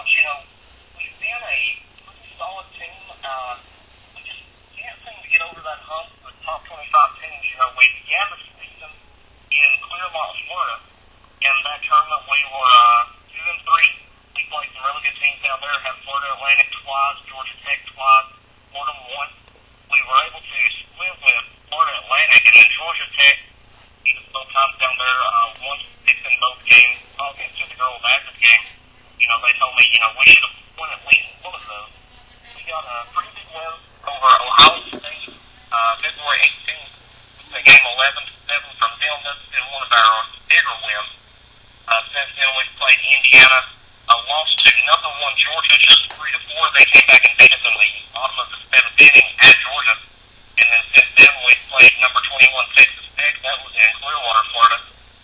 you know, we've been a pretty solid team. We just can't seem to get over that hump with top 25 teams. You know, we began the season in Clearmont, Florida. In that tournament, we were 2-3. We played some really good teams down there. Had Florida Atlantic twice, Georgia Tech twice, Fordham once. We were able to split with Florida Atlantic, and then Georgia Tech beat us both times down there. Once fixing both games, talking to the girls after the game, you know, they told me, you know, we should have won at least one of those. We got a pretty big win over Ohio State, February 18th. The game 11-7 from them. That's been one of our bigger wins. Since then, we've played Indiana, lost to number one Georgia, just 3-4. They came back and beat us in the bottom of the seventh inning at Georgia. And then since then, we've played number 21 Texas Tech. That was in Clearwater, Florida,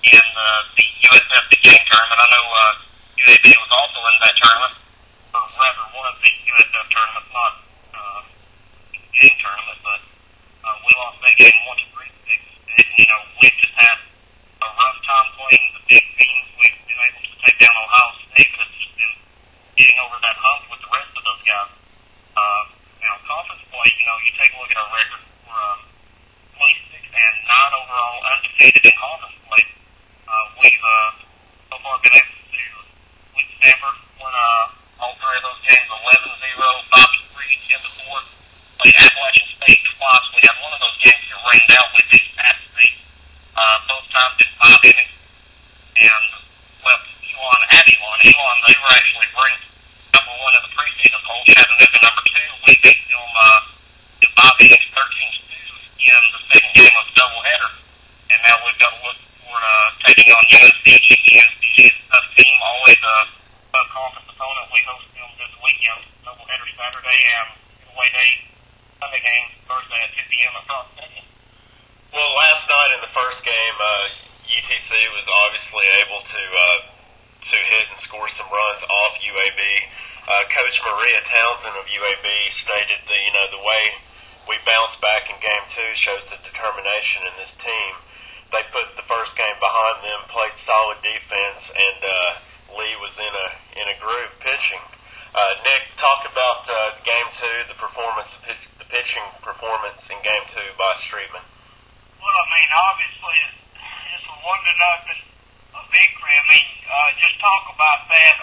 in the USF game tournament. I know UAB was also in that tournament, or rather one of the USF tournaments, not game tournament, but we lost that game 1-3 to Texas Tech. And, you know, we've just had a rough time playing the big teams. We've been able to take down Ohio State, but it's just been getting over that hump with the rest of those guys. Now, conference play, you know, you take a look at our record. We're 26-9 overall, undefeated in conference play. We've so far been able to beat Stanford, won all three of those games 11-0, 5-3, 10-4. Played Appalachian State twice. We had one of those games that rained out with the App State. Both times in 5 innings. And left Elon at Elon. Elon, they were actually ranked number 1 in the preseason poll. Chattanooga number 2. We beat them in 5 innings, 13-2 in the second game of the doubleheader. And now we've got to look forward taking on USC. USC is a tough team, always a tough conference opponent. We host them this weekend, doubleheader Saturday and away day Sunday game Thursday at 2 p.m. at Frost Stadium. Well, last night in the first game, UTC was obviously able to hit and score some runs off UAB. Coach Maria Townsend of UAB stated that, you know, the way we bounced back in game 2 shows the determination in this team. They put the first game behind them, played solid defense, and Lee was in a groove pitching. Nick, talk about game 2, the performance, the pitching performance in game 2 by Streetman. Well, I mean, obviously, it's a 1-0 victory. I mean, just talk about that.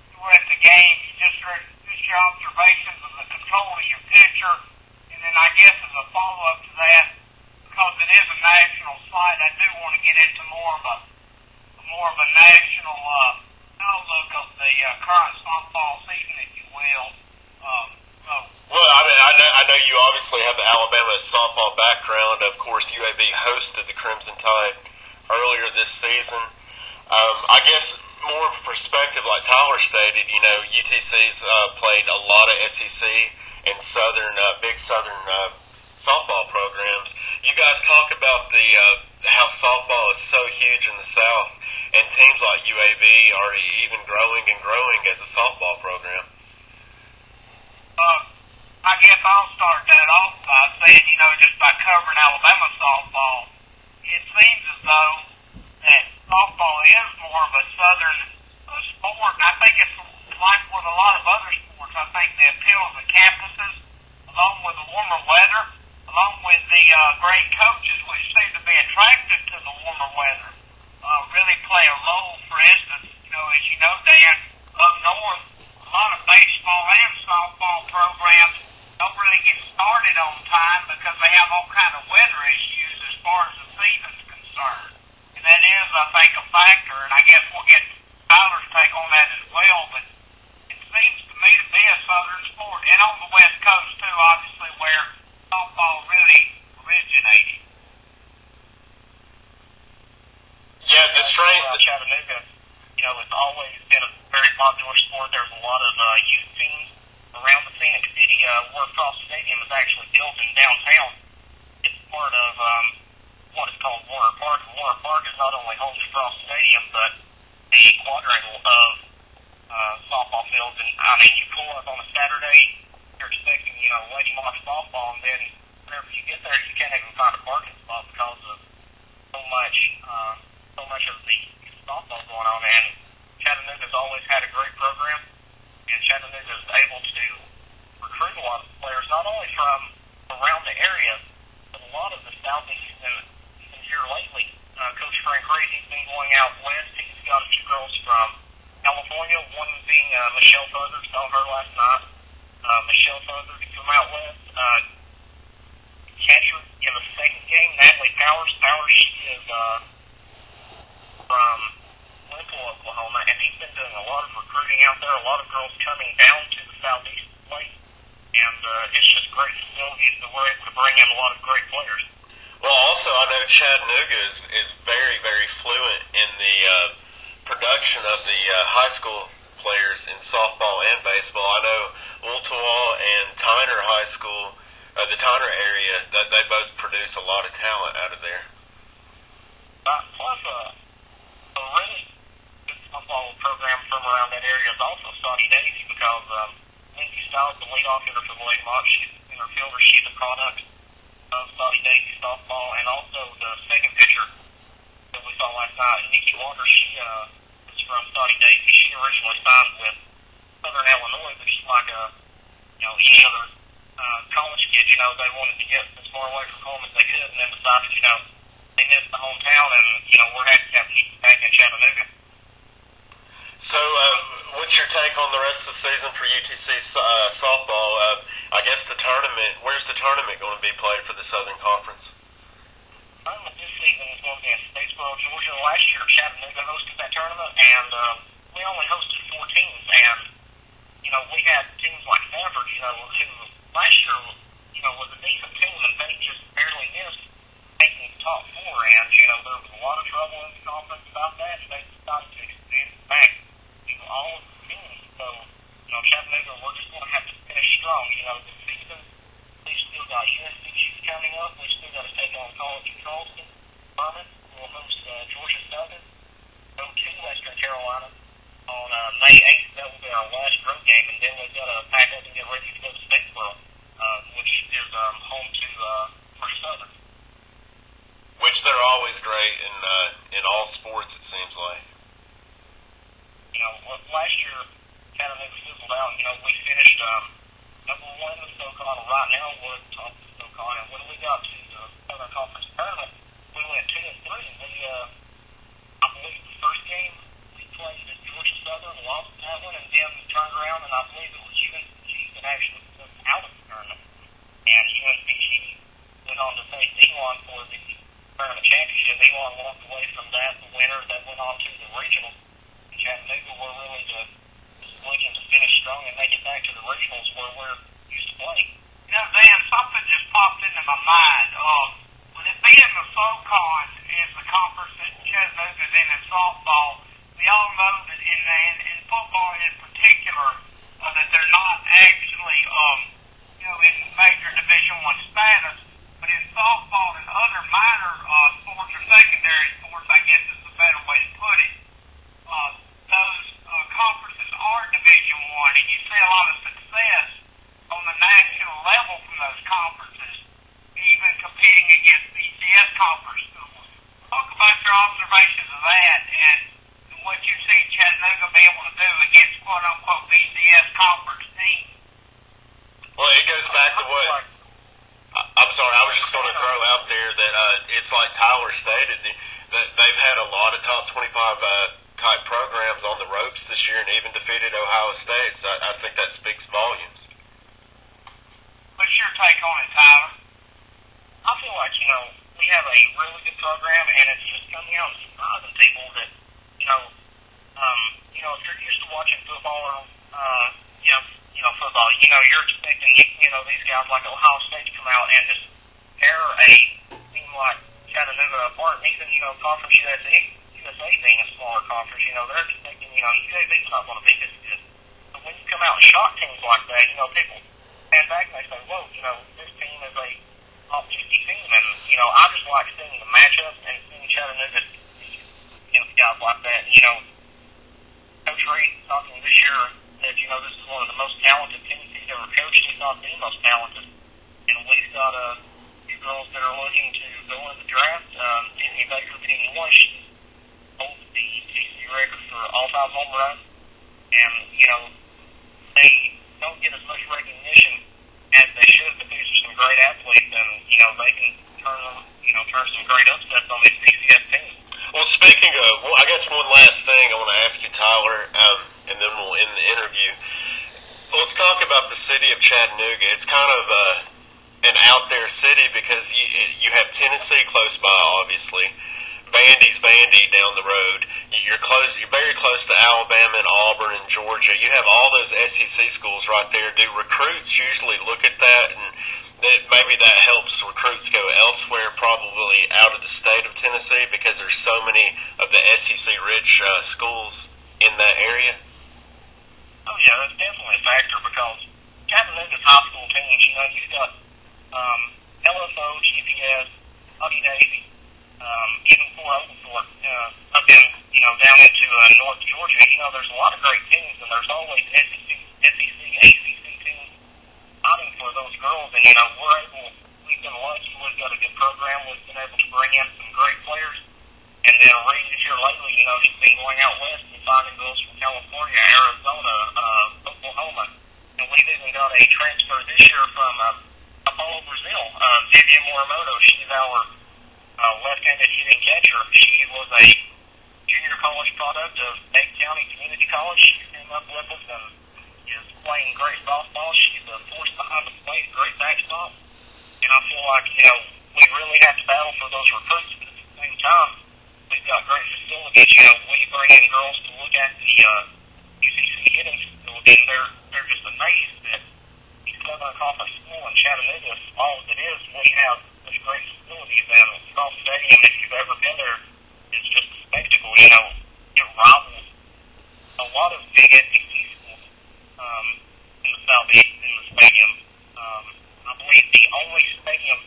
You were at the game, just your observations of the control of your pitcher, and then I guess as a follow-up to that, because it is a national site, I do want to get into more of a national outlook of the current softball season, if you will. Well, I mean, I know you obviously have the Alabama softball background. Of course, UAB hosted the Crimson Tide earlier this season. I guess more of a perspective, like Tyler stated, you know, UTC's played a lot of SEC and big Southern softball programs. You guys talk about how softball is so huge in the South, and teams like UAB are even growing as a softball program. I guess I'll start that off by saying, you know, just by covering Alabama softball, it seems as though that softball is more of a southern sport. And I think it's like with a lot of other sports. I think the appeal of the campuses, along with the warmer weather, along with the great coaches, which seem to be attracted to the warmer weather, really play a role. For instance, you know, as you know, Dan, up north, a lot of baseball and softball programs don't really get started on time because they have all kind of weather issues as far as the season's concerned. And that is, I think, a factor, and I guess we'll get Tyler's take on that as well, but it seems to me to be a southern sport, and on the West Coast, too, obviously, where softball really originated. Yeah, the strain of Chattanooga, you know, it's always been a very popular sport. There's a lot of youth teams around the Phoenix City. Where Frost Stadium is actually built in downtown. It's part of what is called Warner Park. And Warner Park is not only home to Frost Stadium, but the quadrangle of softball fields. And I mean, you pull up on a Saturday, you're expecting, you know, Lady Mock softball, and then whenever you get there, you can't even find a parking spot because of so much of the softball going on. And Chattanooga's always had a great program. one being Michelle Further. Saw her last night. Michelle Further from out west. Catcher in the second game, Natalie Powers. Powers, she is from Lincoln, Oklahoma, and he's been doing a lot of recruiting out there. A lot of girls coming down to the southeast to play, and it's just great facilities that we're able to bring in a lot of great players. Well, also, I know Chattanooga is very, very fluent in the production of the high school players in softball and baseball. I know Ooltewah and Tyner High School, the Tyner area, that they both produce a lot of talent out of there. Plus, a really good softball program from around that area is also Saudi Daisy, because Lindsay Stiles, the leadoff hitter for the Lady Mock, she's an inner fielder. She's a product of Saudi Daisy softball, and also the second pitcher that we saw last night, Nikki Waters, she is from Saudi Daisy. She originally signed with Southern Illinois, which is like any other college kid. They wanted to get as far away from home as they could, and then decided, they missed the hometown, and we're happy to have Nikki back in Chattanooga. So, what's your take on the rest of the season for UTC softball? I guess the tournament, where's the tournament going to be played for the Southern Conference? The tournament this season is going to be in Statesboro, Georgia. Last year, Chattanooga hosted that tournament, and we only hosted 4 teams, and, we had teams like Stanford, who last year, was a decent team, and they just barely missed making the top 4, and, there was a lot of trouble in the conference about that, and they decided to extend it back to all of the teams. So, Chattanooga, we're just going to have to finish strong. The season, we've still got USCG coming up. We've still got to take on College of Charleston. Furman will host Georgia Southern. Go to Western Carolina on May 8th. That will be our last road game, and then we've got to pack up and get ready to go to Statesboro, which is home to Georgia Southern. Which they're always great in all sports, it seems like. Last year, Chattanooga fizzled out. We finished number 1 in the SoCon. Right now, we're at the top of the SoCon. And when we got to the Southern Conference tournament, we went 2-3. I believe the first game we played at Georgia Southern, lost that one, and then turned around, and I believe it was UNCG that actually was out of the tournament. And UNCG went on to face Elon for the tournament championship. Elon walked away from that, the winner that went on to the regionals. In Chattanooga, we're really just looking to finish strong and make it back to the regionals where we're used to playing. Dan, something just popped into my mind. With it being the SoCon is the conference that Chattanooga's in softball, we all know that in football in particular, that they're not actually, in major Division I status, but in softball and other minor sports or secondary sports, I guess is the better way to put it, those conferences are Division I, and you see a lot of success on the national level from those conferences, even competing against BCS conference schools. Talk about your observations of that and what you've seen Chattanooga be able to do against quote-unquote BCS conference teams. Well, it goes back to what... I'm sorry, I was just going to throw out there that it's like Tyler stated, that they've had a lot of top 25 type programs on the ropes this year and even defeated Ohio State, so I think that speaks volumes. What's your take on it, Tyler? I feel like, we have a really good program, and it's just coming out and surprising people that, if you're used to watching football or, football, you're expecting, these guys like Ohio State to come out and just tear a team like Chattanooga apart, and even, Conference USA being a smaller conference, they're expecting, UAB's not going to be this good. But when you come out and shock teams like that, people stand back and they say, whoa, this team is a top 50 team, and, I just like seeing the matchups and seeing Chattanooga against guys like that. Coach Reed talking this year said, this is one of the most talented teams he's ever coached, if not the most talented. And we've got a few girls that are looking to go in the draft. Tiffany Baker being one, she holds the TC record for all-time home runs. And, they don't get as much recognition as they should, but these are some great athletes, and, they can turn some great upsets on these BCS teams. Well, speaking of, I guess one last thing I want to ask you, Tyler, and then general in the interview. Let's talk about the city of Chattanooga. It's kind of an out there city because you have Tennessee close by, obviously. Vandy's Vandy down the road. You're close. You're very close to Alabama and Auburn and Georgia. You have all those SEC schools right there. Do recruits usually look at that, and maybe that helps recruits go elsewhere, probably out of the state of Tennessee, because there's so many of the SEC-rich schools in that area? Oh, yeah, that's definitely a factor because Chattanooga's high school teams, you know, you've got LFO, GPS, Huggy Daisy, even Fort Oglethorpe, up in, you know, down into North Georgia. You know, there's a lot of great teams, and there's always SEC, ACC teams fighting for those girls. And, you know, we've been lucky. We've got a good program. We've been able to bring in some great players. And then Reed here lately, you know, he's been going out west and finding girls from California, Arizona, Oklahoma. And we've even got a transfer this year from Apollo, Brazil, Vivian Morimoto. She's our left-handed hitting catcher. She was a junior college product of Dade County Community College. She came up with us and is playing great softball. She's a force behind the plate, great backstop. And I feel like, you know, we really have to battle for those recruits, but at the same time, we've got great facilities. You know, we bring in girls to look at the UCC hitting facility, and they're just amazed that these Southern Conference school in Chattanooga, as small as it is, we have such great facilities. And Cross Stadium, if you've ever been there, is just a spectacle. You know, it rivals a lot of big SEC schools in the Southeast in the stadium. I believe the only stadium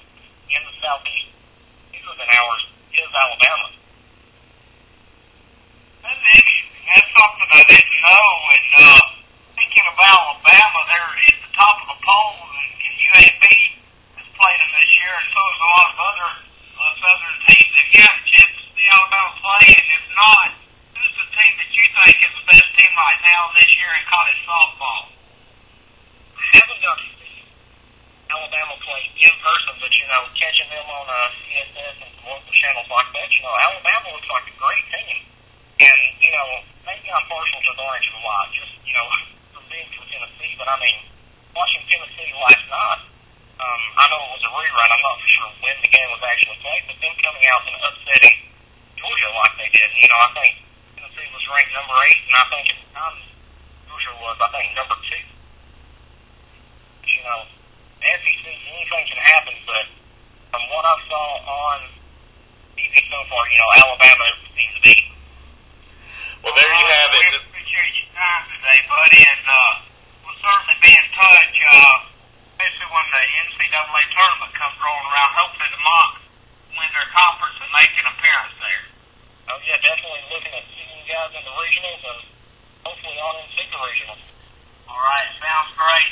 in the Southeast bigger than ours is Alabama. That's interesting. That's something I didn't know. And thinking of Alabama, they're at the top of the polls, and UAB has played them this year, and so has a lot of other Southern teams. If you have a chance to see Alabama play, and if not, who's the team that you think is the best team right now this year in college softball? I haven't got to see Alabama play in person, but, you know, catching them on CSS and some local channels like that, you know, Alabama looks like a great team. And, you know, maybe I'm partial to the orange and white, just, you know, from being from Tennessee, but I mean, watching Tennessee last night, I know it was a rerun. I'm not for sure when the game was actually played, but them coming out and upsetting Georgia like they did. You know, I think Tennessee was ranked number 8, and I think at the time Georgia was, I think, number 2. But, you know, the SEC, anything can happen, but from what I saw on TV so far, you know, Alabama seems to be. Well, there you have it. We appreciate your time today, buddy, and we'll certainly be in touch, especially when the NCAA tournament comes rolling around. Hopefully the Mocs win their conference and make an appearance there. Oh, yeah, definitely looking at seeing you guys in the regionals and hopefully on into the regionals. All right, sounds great.